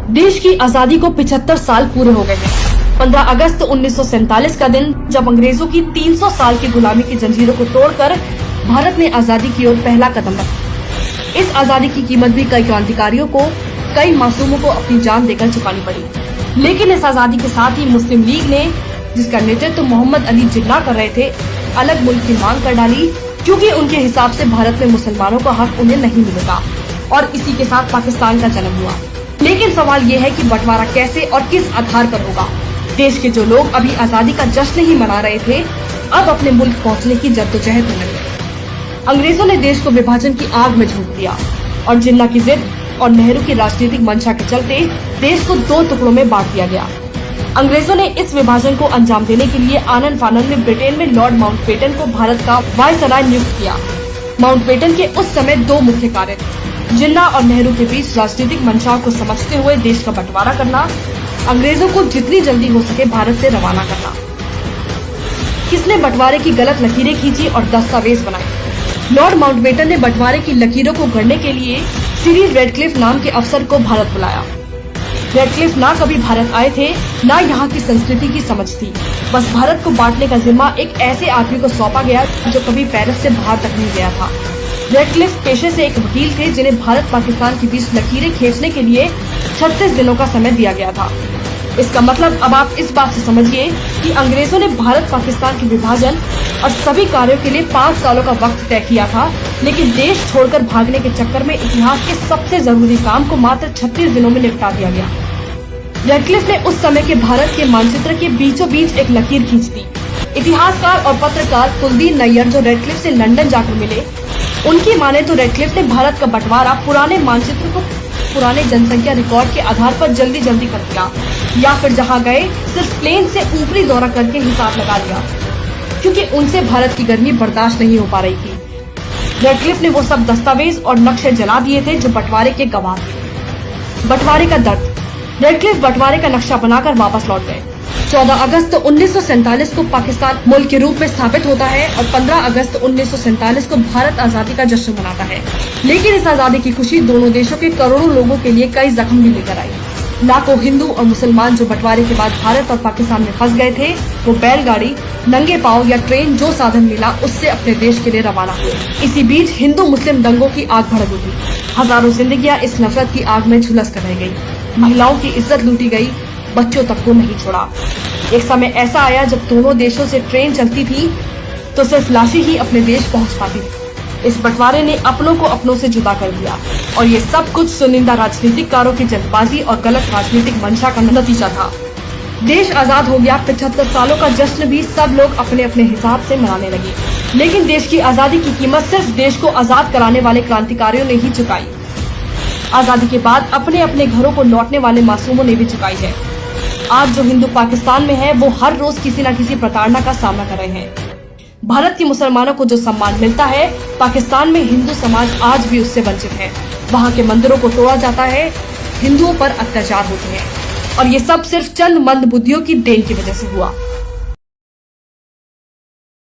देश की आजादी को 75 साल पूरे हो गए हैं। 15 अगस्त 1947 का दिन, जब अंग्रेजों की 300 साल की गुलामी की जंजीरों को तोड़कर भारत ने आजादी की ओर पहला कदम रखा। इस आजादी की कीमत भी कई क्रांतिकारियों को, कई मासूमों को अपनी जान देकर चुकानी पड़ी। लेकिन इस आजादी के साथ ही मुस्लिम लीग ने, जिसका नेतृत्व मोहम्मद अली जिन्ना कर रहे थे, अलग मुल्क की मांग कर डाली, क्योंकि उनके हिसाब से भारत में मुसलमानों का हक उन्हें नहीं मिलेगा। और इसी के साथ पाकिस्तान का जन्म हुआ। लेकिन सवाल ये है कि बंटवारा कैसे और किस आधार पर होगा। देश के जो लोग अभी आजादी का जश्न ही मना रहे थे, अब अपने मुल्क पहुंचने की जद्दोजहद में लगे। अंग्रेजों ने देश को विभाजन की आग में झोंक दिया और जिन्ना की जिद और नेहरू की राजनीतिक मंशा के चलते देश को 2 टुकड़ों में बांट दिया गया। अंग्रेजों ने इस विभाजन को अंजाम देने के लिए आनन फानन में ब्रिटेन में लॉर्ड माउंटबेटन को भारत का वायसराय नियुक्त किया। माउंटबेटन के उस समय 2 मुख्य कार्य थे: जिन्ना और नेहरू के बीच राजनीतिक मंशाओं को समझते हुए देश का बंटवारा करना, अंग्रेजों को जितनी जल्दी हो सके भारत से रवाना करना। किसने बंटवारे की गलत लकीरें खींची और दस्तावेज बनाए? लॉर्ड माउंटबेटन ने बंटवारे की लकीरों को गढ़ने के लिए सीरीज रेडक्लिफ नाम के अफसर को भारत बुलाया। रेडक्लिफ ना कभी भारत आए थे, ना यहाँ की संस्कृति की समझ थी। बस भारत को बांटने का जिम्मा एक ऐसे आदमी को सौंपा गया जो कभी पेरिस से बाहर तक नहीं गया था। रेडक्लिफ पेशे से एक वकील थे, जिन्हें भारत पाकिस्तान के बीच लकीरें खींचने के लिए 36 दिनों का समय दिया गया था। इसका मतलब अब आप इस बात से समझिए कि अंग्रेजों ने भारत पाकिस्तान के विभाजन और सभी कार्यों के लिए 5 सालों का वक्त तय किया था, लेकिन देश छोड़कर भागने के चक्कर में इतिहास के सबसे जरूरी काम को मात्र 36 दिनों में निपटा दिया गया। रेडक्लिफ ने उस समय के भारत के मानचित्र के बीचों बीच एक लकीर खींच दी। इतिहासकार और पत्रकार कुलदीन नैयर, जो रेडक्लिफ से लंदन जाकर मिले, उनकी माने तो रेडक्लिफ ने भारत का बंटवारा पुराने मानचित्र को पुराने जनसंख्या रिकॉर्ड के आधार पर जल्दी कर दिया, या फिर जहां गए सिर्फ प्लेन से ऊपरी दौरा करके हिसाब लगा लिया, क्योंकि उनसे भारत की गर्मी बर्दाश्त नहीं हो पा रही थी। रेडक्लिफ ने वो सब दस्तावेज और नक्शे जला दिए थे जो बंटवारे के गवाह थे। बंटवारे का दर्द। रेडक्लिफ बंटवारे का नक्शा बनाकर वापस लौट गए। 14 अगस्त 1947 को पाकिस्तान मुल्क के रूप में स्थापित होता है और 15 अगस्त 1947 को भारत आजादी का जश्न मनाता है। लेकिन इस आजादी की खुशी दोनों देशों के करोड़ों लोगों के लिए कई जख्म भी लेकर आई। लाखों हिंदू और मुसलमान जो बंटवारे के बाद भारत और पाकिस्तान में फंस गए थे, वो बैलगाड़ी, नंगे पांव या ट्रेन, जो साधन मिला उससे अपने देश के लिए रवाना हुए। इसी बीच हिंदू मुस्लिम दंगों की आग भड़क उठी। हजारों जिंदगियां इस नफरत की आग में झुलस कर रह गयी। महिलाओं की इज्जत लूटी गयी, बच्चों तक को नहीं छोड़ा। एक समय ऐसा आया जब दोनों देशों से ट्रेन चलती थी तो सिर्फ लाशें ही अपने देश पहुंच पाती थी। इस बंटवारे ने अपनों को अपनों से जुदा कर दिया और ये सब कुछ चुनिंदा राजनीतिकारों की जल्दबाजी और गलत राजनीतिक मंशा का नतीजा था। देश आजाद हो गया। 75 सालों का जश्न भी सब लोग अपने अपने हिसाब से मनाने लगे। लेकिन देश की आजादी की कीमत सिर्फ देश को आजाद कराने वाले क्रांतिकारियों ने ही चुकाई। आजादी के बाद अपने अपने घरों को लौटने वाले मासूमों ने भी चुकाई है। आज जो हिंदू पाकिस्तान में है, वो हर रोज किसी न किसी प्रताड़ना का सामना कर रहे हैं। भारत के मुसलमानों को जो सम्मान मिलता है, पाकिस्तान में हिंदू समाज आज भी उससे वंचित है। वहाँ के मंदिरों को तोड़ा जाता है, हिंदुओं पर अत्याचार होते हैं और ये सब सिर्फ चंद मंद बुद्धियों की देन की वजह से हुआ।